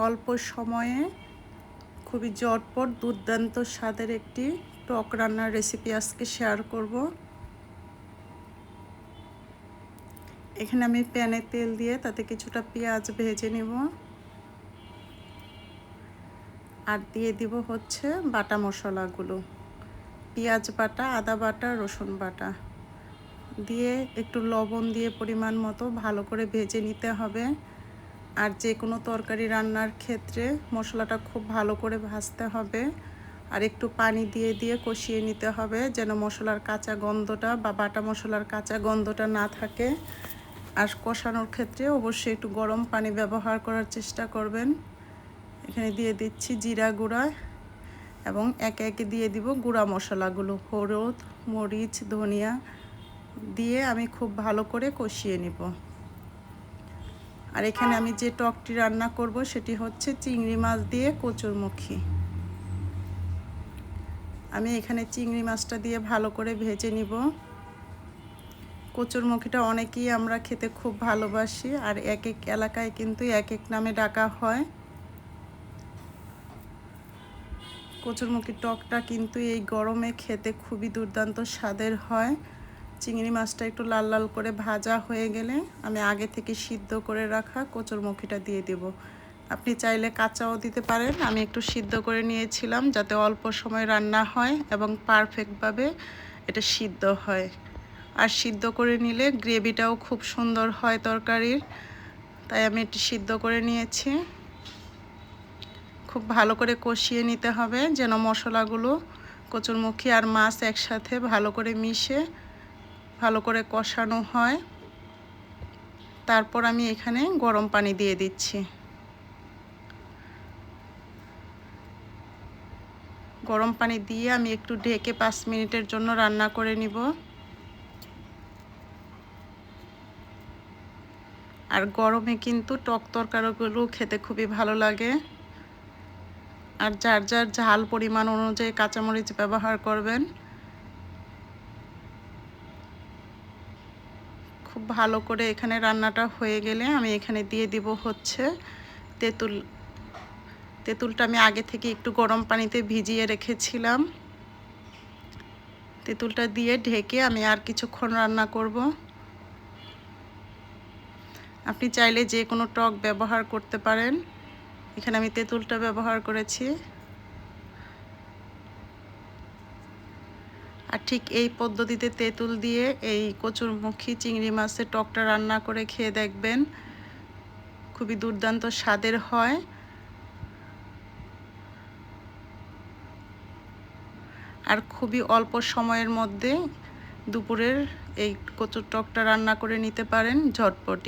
অল্প সময়ে খুবই ঝটপট দুর্দান্ত স্বাদের একটি টক রান্নার রেসিপি আজকে শেয়ার করব। এখানে আমি প্যানে তেল দিয়ে তাতে কিছুটা পেঁয়াজ ভেজে নেব আর দিয়ে দিব হচ্ছে বাটা মশলাগুলো, পেঁয়াজ বাটা, আদা বাটা, রসুন বাটা দিয়ে একটু লবণ দিয়ে পরিমাণ মতো ভালো করে ভেজে নিতে হবে। আর যে কোনো তরকারি রান্নার ক্ষেত্রে মশলাটা খুব ভালো করে ভাজতে হবে আর একটু পানি দিয়ে দিয়ে কষিয়ে নিতে হবে যেন মশলার কাঁচা গন্ধটা বা বাটা মশলার কাঁচা গন্ধটা না থাকে। আর কষানোর ক্ষেত্রে অবশ্যই একটু গরম পানি ব্যবহার করার চেষ্টা করবেন। এখানে দিয়ে দিচ্ছি জিরা গুঁড়া এবং একে একে দিয়ে দিব গুঁড়া মশলাগুলো, হলুদ, মরিচ, ধনিয়া দিয়ে আমি খুব ভালো করে কষিয়ে নিব। আর এখানে আমি যে টকটি রান্না করব সেটি হচ্ছে চিংড়ি মাছ দিয়ে কচুরমুখী। আমি এখানে চিংড়ি মাছটা দিয়ে ভালো করে ভেজে নিব। কচুরমুখীটা অনেকেই আমরা খেতে খুব ভালোবাসি আর এক এক এলাকায় কিন্তু এক এক নামে ডাকা হয়। কচুরমুখীর টকটা কিন্তু এই গরমে খেতে খুবই দুর্দান্ত স্বাদের হয়। চিংড়ি মাছটা একটু লাল লাল করে ভাজা হয়ে গেলে আমি আগে থেকে সিদ্ধ করে রাখা কচুরমুখীটা দিয়ে দেব। আপনি চাইলে কাঁচাও দিতে পারেন। আমি একটু সিদ্ধ করে নিয়েছিলাম যাতে অল্প সময় রান্না হয় এবং পারফেক্টভাবে এটা সিদ্ধ হয়। আর সিদ্ধ করে নিলে গ্রেভিটাও খুব সুন্দর হয় তরকারির, তাই আমি একটু সিদ্ধ করে নিয়েছি। খুব ভালো করে কষিয়ে নিতে হবে যেন মশলাগুলো, কচুরমুখী আর মাছ একসাথে ভালো করে মিশে ভালো করে কষানো হয়। তারপর আমি এখানে গরম পানি দিয়ে দিচ্ছি। গরম পানি দিয়ে আমি একটু ঢেকে 5 মিনিটের জন্য রান্না করে নিব। আর গরমে কিন্তু টক তরকারিগুলো খেতে খুবই ভালো লাগে। আর যার যার ঝাল পরিমাণ অনুযায়ী কাঁচামরিচ ব্যবহার করবেন। খুব ভালো করে এখানে রান্নাটা হয়ে গেলে আমি এখানে দিয়ে দিব হচ্ছে তেঁতুল। তেঁতুলটা আমি আগে থেকে একটু গরম পানিতে ভিজিয়ে রেখেছিলাম। তেঁতুলটা দিয়ে ঢেকে আমি আর কিছুক্ষণ রান্না করব। আপনি চাইলে যে কোনো টক ব্যবহার করতে পারেন, এখানে আমি তেঁতুলটা ব্যবহার করেছি। আর ঠিক এই পদ্ধতিতে তেঁতুল দিয়ে এই কচুরমুখী চিংড়ি মাছের টকটা রান্না করে খেয়ে দেখবেন, খুবই দুর্দান্ত স্বাদের হয়। আর খুবই অল্প সময়ের মধ্যে দুপুরের এই কচুর টকটা রান্না করে নিতে পারেন ঝটপট।